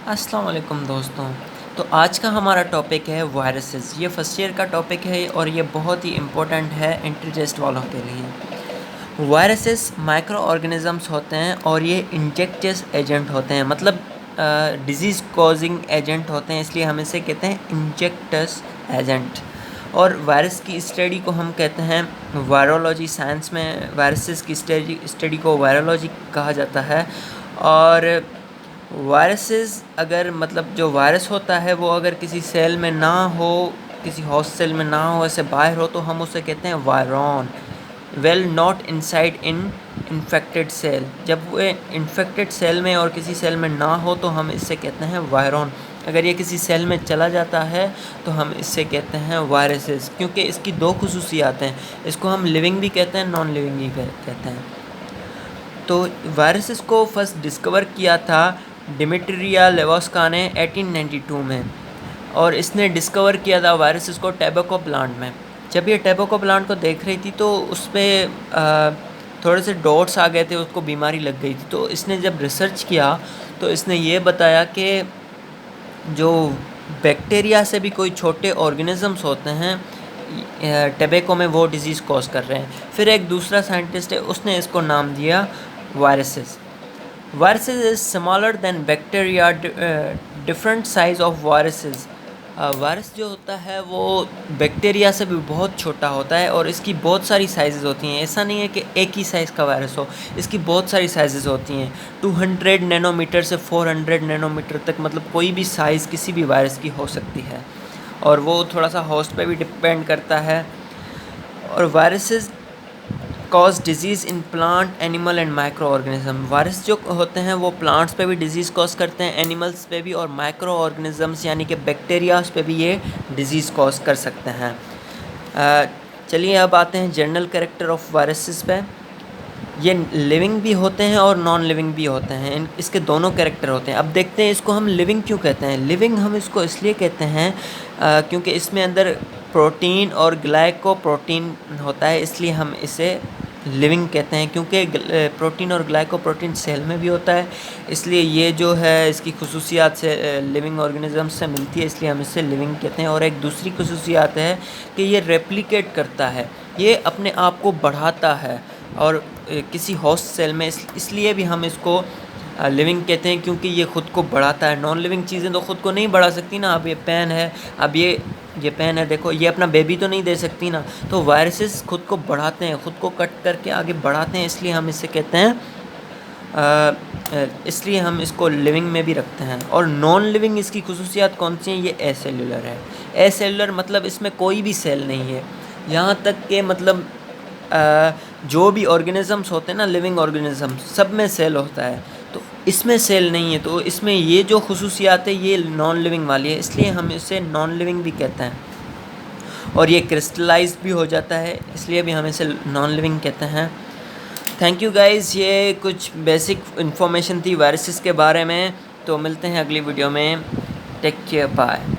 السلام علیکم دوستوں. تو آج کا ہمارا ٹاپک ہے وائرسز. یہ فرسٹ ایئر کا ٹاپک ہے اور یہ بہت ہی امپورٹنٹ ہے انٹرسٹ والوں کے لیے. وائرسز مائکرو آرگنزمس ہوتے ہیں اور یہ انجیکٹس ایجنٹ ہوتے ہیں، مطلب ڈیزیز کوزنگ ایجنٹ ہوتے ہیں، اس لیے ہم اسے کہتے ہیں انجیکٹس ایجنٹ. اور وائرس کی اسٹڈی کو ہم کہتے ہیں وائرولوجی. سائنس میں وائرسز کی اسٹڈی کو وائرولوجی کہا جاتا ہے. اور وائرسز اگر جو وائرس ہوتا ہے وہ اگر کسی سیل میں نہ ہو، کسی ہوسٹ سیل میں نہ ہو، ایسے باہر ہو، تو ہم اسے کہتے ہیں virion. Not inside infected cell. جب وہ انفیکٹڈ سیل میں اور کسی سیل میں نہ ہو تو ہم اسے کہتے ہیں وائرون. اگر یہ کسی سیل میں چلا جاتا ہے تو ہم اس سے کہتے ہیں وائرسز، کیونکہ اس کی دو خصوصیات ہیں. اس کو ہم لیونگ بھی کہتے ہیں، نان لیونگ بھی کہتے ہیں. تو وائرسز کو فرسٹ ڈسکور کیا تھا ڈیمیٹریا لیواسکا نے 1892 میں، اور اس نے ڈسکور کیا تھا وائرسز کو ٹیباکو پلانٹ میں. جب یہ ٹیباکو پلانٹ کو دیکھ رہی تھی تو اس پہ تھوڑے سے ڈاٹس آ گئے تھے، اس کو بیماری لگ گئی تھی. تو اس نے جب ریسرچ کیا تو اس نے یہ بتایا کہ جو بیکٹیریا سے بھی کوئی چھوٹے آرگنزمس ہوتے ہیں ٹیبیکو میں، وہ ڈیزیز کوز کر رہے ہیں. پھر ایک دوسرا سائنٹسٹ ہے، اس نے اس کو نام دیا viruses. Viruses is smaller than bacteria. Different size of viruses. Virus جو ہوتا ہے وہ بیکٹیریا سے بھی بہت چھوٹا ہوتا ہے اور اس کی بہت ساری سائزز ہوتی ہیں. ایسا نہیں ہے کہ ایک ہی سائز کا وائرس ہو، اس کی بہت ساری سائزز ہوتی ہیں. 200 نینو میٹر سے 400 نینو میٹر تک، مطلب کوئی بھی سائز کسی بھی وائرس کی ہو سکتی ہے، اور وہ تھوڑا سا ہوسٹ پہ بھی ڈپینڈ کرتا ہے. اور viruses cause disease in plant, animal and microorganism. Virus جو ہوتے ہیں وہ پلانٹس پہ بھی ڈیزیز کاز کرتے ہیں، اینیملس پہ بھی، اور مائکرو آرگنزمس یعنی کہ بیکٹیریاز پہ بھی یہ ڈیزیز کاز کر سکتے ہیں. چلیے اب آتے ہیں جنرل کریکٹر آف وائرسز پہ. یہ لیونگ بھی ہوتے ہیں اور نان لیونگ بھی ہوتے ہیں، اس کے دونوں کریکٹر ہوتے ہیں. اب دیکھتے ہیں اس کو ہم لیونگ کیوں کہتے ہیں. لیونگ ہم اس کو اس لیے کہتے ہیں کیونکہ اس میں اندر پروٹین اور گلائکو پروٹین ہوتا ہے، اس لیے ہم اسے لیونگ کہتے ہیں. کیونکہ پروٹین اور گلائکو پروٹین سیل میں بھی ہوتا ہے، اس لیے یہ جو ہے اس کی خصوصیات سے لیونگ آرگنزم سے ملتی ہے، اس لیے ہم اسے لیونگ کہتے ہیں. اور ایک دوسری خصوصیات ہے کہ یہ ریپلیکیٹ کرتا ہے، یہ اپنے آپ کو بڑھاتا ہے اور کسی ہوسٹ سیل میں، اس لیے بھی ہم اس کو لیونگ کہتے ہیں کیونکہ یہ خود کو بڑھاتا ہے. نان لیونگ چیزیں تو خود کو نہیں بڑھا سکتی نا. اب یہ پین ہے، اب یہ پین ہے، دیکھو یہ اپنا بیبی تو نہیں دے سکتی نا. تو وائرسز خود کو بڑھاتے ہیں، خود کو کٹ کر کے آگے بڑھاتے ہیں، اس لیے ہم اسے کہتے ہیں اس لیے ہم اس کو لیونگ میں بھی رکھتے ہیں. اور نان لیونگ اس کی خصوصیات کون سی ہیں؟ یہ اے سیلولر ہے. اے سیلولر مطلب اس میں کوئی بھی سیل نہیں ہے، یہاں تک کہ جو بھی آرگنزمس ہوتے ہیں نا، لیونگ آرگنزمس، سب میں سیل ہوتا ہے، تو اس میں سیل نہیں ہے. تو اس میں یہ جو خصوصیات ہے یہ نان لیونگ والی ہے، اس لیے ہم اسے نان لیونگ بھی کہتے ہیں. اور یہ کرسٹلائز بھی ہو جاتا ہے، اس لیے بھی ہم اسے نان لیونگ کہتے ہیں. Thank you guys. یہ کچھ بیسک انفارمیشن تھی وائرسز کے بارے میں. تو ملتے ہیں اگلی ویڈیو میں. Take care, bye.